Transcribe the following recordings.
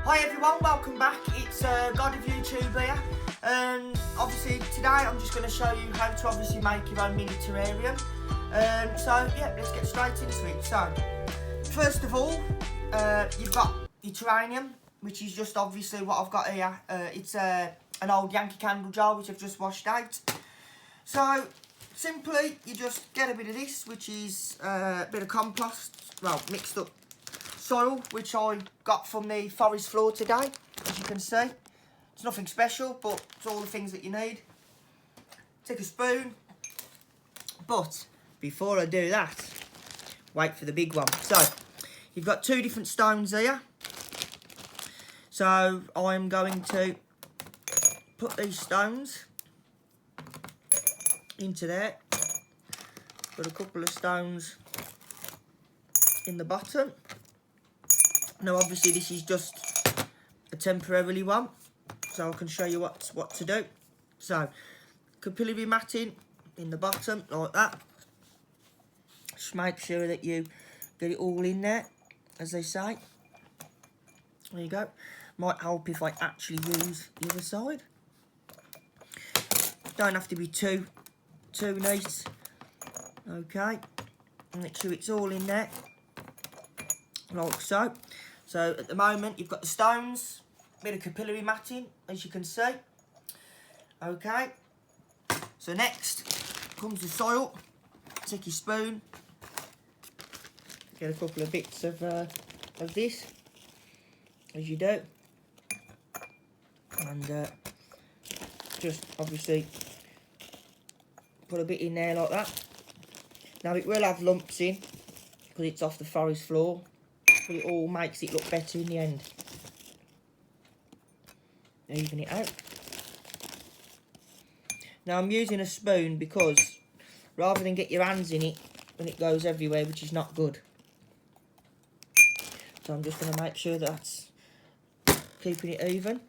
Hi everyone, welcome back. It's God of YouTube here. Obviously today I'm just going to show you how to obviously make your own mini terrarium. So yeah, let's get straight into it. So first of all, you've got your terrarium, which is just obviously what I've got here. It's an old Yankee Candle jar which I've just washed out. So simply you just get a bit of this, which is a bit of compost, well, mixed up soil, which I got from the forest floor today, as you can see. It's nothing special, but it's all the things that you need. Take a spoon, but before I do that, wait for the big one. So you've got two different stones here, so I'm going to put these stones into there, put a couple of stones in the bottom. Now obviously this is just a temporarily one, so I can show you what to do. So capillary matting in the bottom like that. Just make sure that you get it all in there, as they say. There you go. Might help if I actually use the other side. Don't have to be too neat. Okay, make sure it's all in there like so. So at the moment you've got the stones, a bit of capillary matting, as you can see. Okay, so next comes the soil. Take your spoon, get a couple of bits of this, as you do, and just obviously put a bit in there like that. Now it will have lumps in because it's off the forest floor, but it all makes it look better in the end. Even it out. Now I'm using a spoon because rather than get your hands in it when it goes everywhere, which is not good. So I'm just going to make sure that's keeping it even.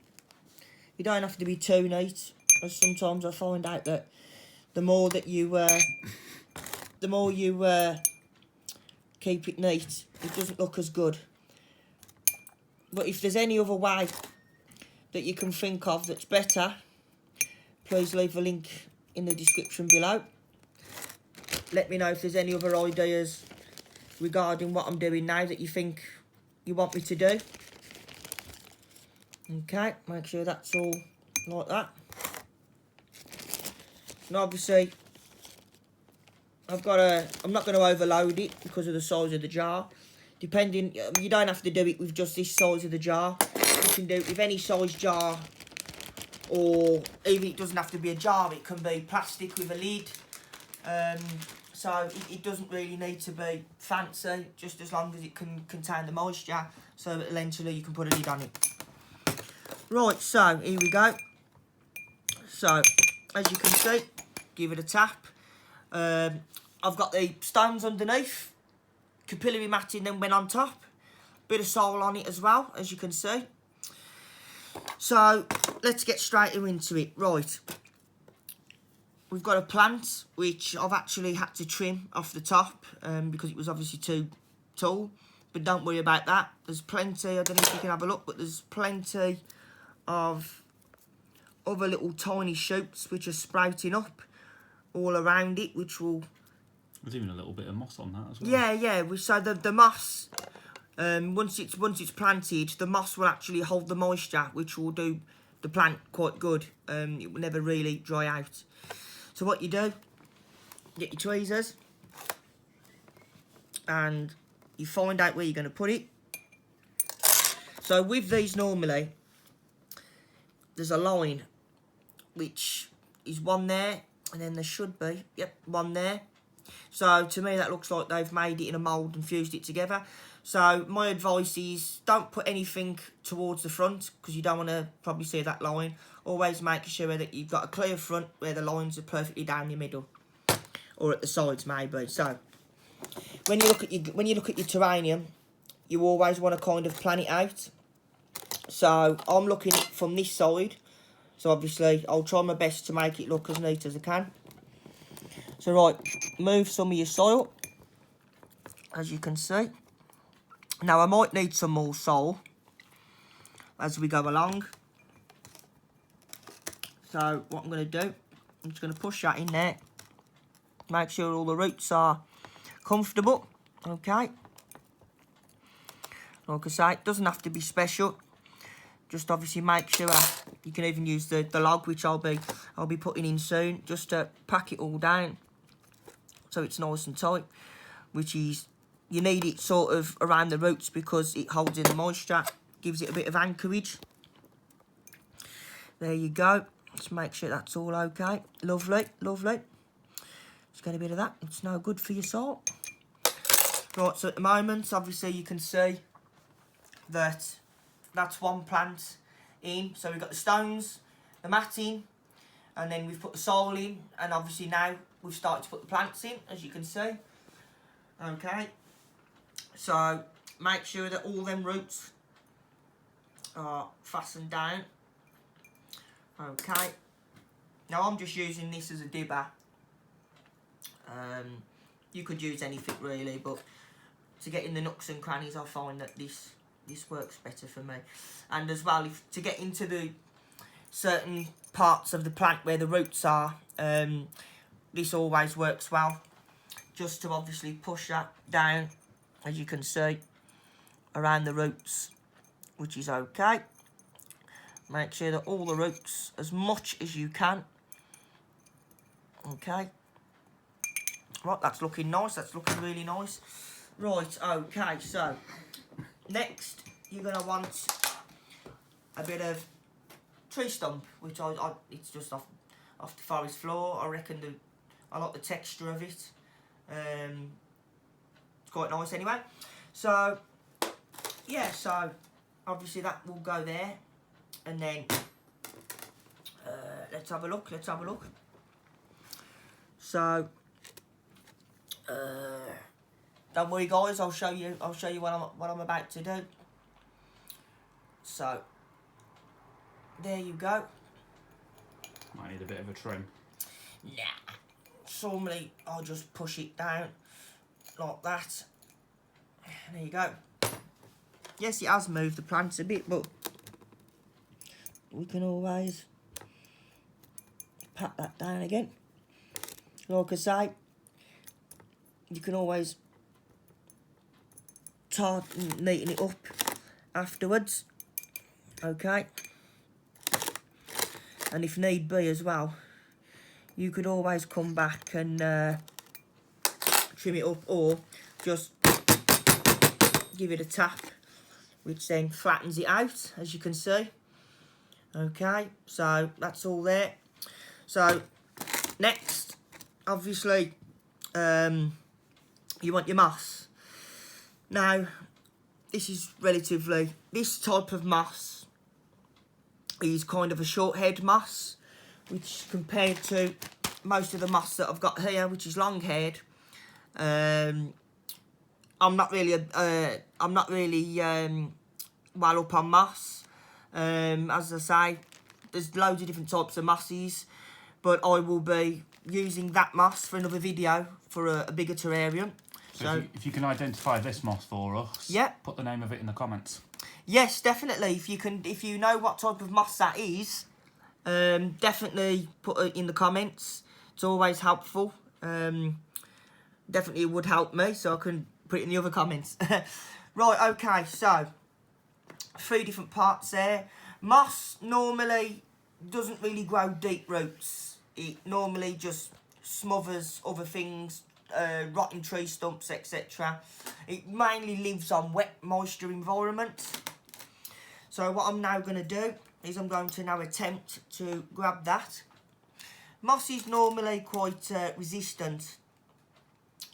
You don't have to be too neat, as sometimes I find out that the more you keep it neat, it doesn't look as good. But if there's any other way that you can think of that's better, please leave a link in the description below. Let me know if there's any other ideas regarding what I'm doing now that you think you want me to do. Okay, make sure that's all like that. And obviously I'm not going to overload it because of the size of the jar. Depending, you don't have to do it with just this size of the jar. You can do it with any size jar, or even it doesn't have to be a jar, it can be plastic with a lid. So it doesn't really need to be fancy, just as long as it can contain the moisture, so that eventually you can put a lid on it. Right, so here we go. So as you can see, give it a tap. I've got the stones underneath, capillary matting then went on top, bit of soil on it as well, as you can see. So let's get straight into it. Right, we've got a plant which I've actually had to trim off the top because it was obviously too tall, but don't worry about that. There's plenty, I don't know if you can have a look, but there's plenty of other little tiny shoots which are sprouting up all around it, which will... There's even a little bit of moss on that as well. Yeah. So the moss, once it's planted, the moss will actually hold the moisture, which will do the plant quite good. It will never really dry out. So what you do, get your tweezers, and you find out where you're going to put it. So with these normally, there's a line, which is one there, and then there should be, yep, one there. So to me that looks like they've made it in a mould and fused it together. So my advice is don't put anything towards the front because you don't want to probably see that line. Always make sure that you've got a clear front where the lines are perfectly down your middle, or at the sides maybe. So when you look at your terrarium, you always want to kind of plan it out. So I'm looking from this side. So obviously I'll try my best to make it look as neat as I can. So right, move some of your soil, as you can see. Now I might need some more soil, as we go along. So what I'm going to do, I'm just going to push that in there. Make sure all the roots are comfortable. Okay. Like I say, it doesn't have to be special. Just obviously make sure you can even use the log, which I'll be putting in soon, just to pack it all down so it's nice and tight. Which is, you need it sort of around the roots because it holds in the moisture, gives it a bit of anchorage. There you go. Just make sure that's all okay. Lovely, lovely. Just get a bit of that. It's no good for your salt. Right, so at the moment, obviously you can see that that's one plant in. So we've got the stones, the matting, and then we've put the soil in, and obviously now we've started to put the plants in, as you can see. Okay, so make sure that all them roots are fastened down. Okay, now I'm just using this as a dibber. You could use anything really, but to get in the nooks and crannies, I find that this works better for me. And as well, to get into the certain parts of the plant where the roots are, this always works well. Just to obviously push that down, as you can see, around the roots, which is okay. Make sure that all the roots, as much as you can. Okay. Right, that's looking nice. That's looking really nice. Right, okay, so next you're going to want a bit of tree stump, which it's just off the forest floor. I reckon I like the texture of it. It's quite nice anyway. So, yeah, so obviously that will go there. And then, let's have a look, So, don't worry guys, I'll show you what I'm about to do. So, there you go. Might need a bit of a trim. Nah, normally I'll just push it down like that. There you go. Yes, it has moved the plants a bit, but we can always pat that down again. Like I say, you can always neaten it up afterwards. Okay. And if need be as well, you could always come back and trim it up, or just give it a tap, which then flattens it out, as you can see. Okay, so that's all there. So next, obviously, you want your moss. Now, this type of moss is kind of a short head moss, which compared to most of the moss that I've got here, which is long haired. I'm not really well up on moss. As I say, there's loads of different types of mosses, but I will be using that moss for another video for a bigger terrarium. So if you can identify this moss for us, yeah, put the name of it in the comments. Yes, definitely. If you know what type of moss that is, definitely put it in the comments. It's always helpful. Definitely would help me, so I can put it in the other comments. Right, okay, so 3 different parts there. Moss normally doesn't really grow deep roots. It normally just smothers other things, rotten tree stumps, etc. It mainly lives on wet, moisture environments. So what I'm now going to do is I'm going to now attempt to grab that. Moss is normally quite resistant.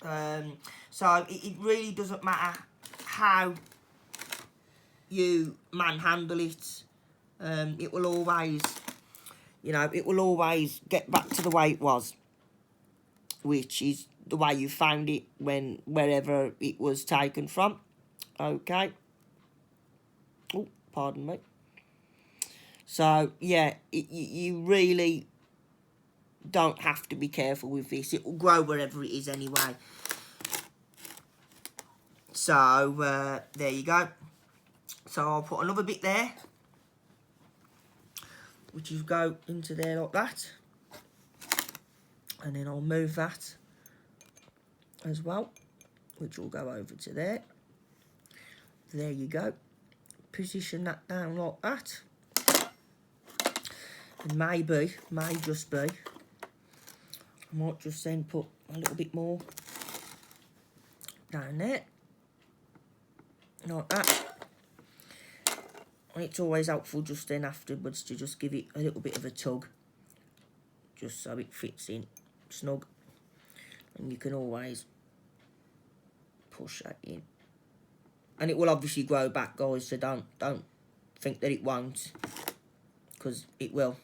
So it really doesn't matter how you manhandle it. It will always, it will always get back to the way it was, which is the way you found it wherever it was taken from. Okay. Oh, pardon me. So yeah, you really don't have to be careful with this. It will grow wherever it is anyway. So there you go. So I'll put another bit there, which will go into there like that. And then I'll move that as well, which will go over to there. There you go. Position that down like that. And may just be, I might just then put a little bit more down there, like that. And it's always helpful just then afterwards to just give it a little bit of a tug, just so it fits in snug. And you can always push that in. And it will obviously grow back, guys, so don't think that it won't, because it will.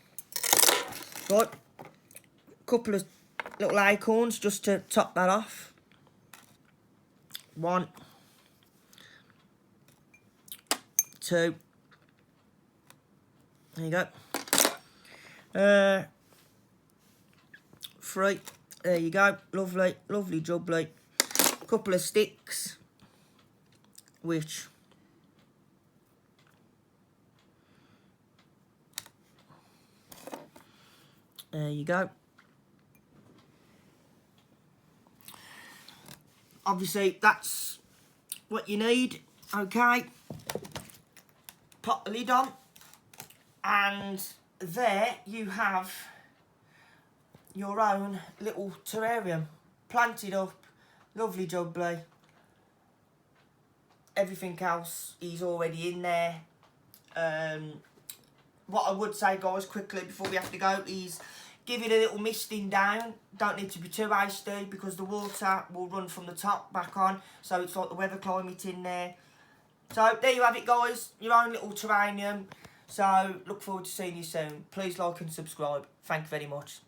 Right, couple of little acorns just to top that off. 1, 2. There you go. 3. There you go. Lovely, lovely jubbly. Couple of sticks, which there you go. Obviously, that's what you need. Okay. Pop the lid on. And there you have your own little terrarium. Planted up. Lovely jubbly. Everything else is already in there. What I would say, guys, quickly before we have to go is give it a little misting down. Don't need to be too hasty because the water will run from the top back on. So it's like the weather climate in there. So there you have it, guys. Your own little terrarium. So look forward to seeing you soon. Please like and subscribe. Thank you very much.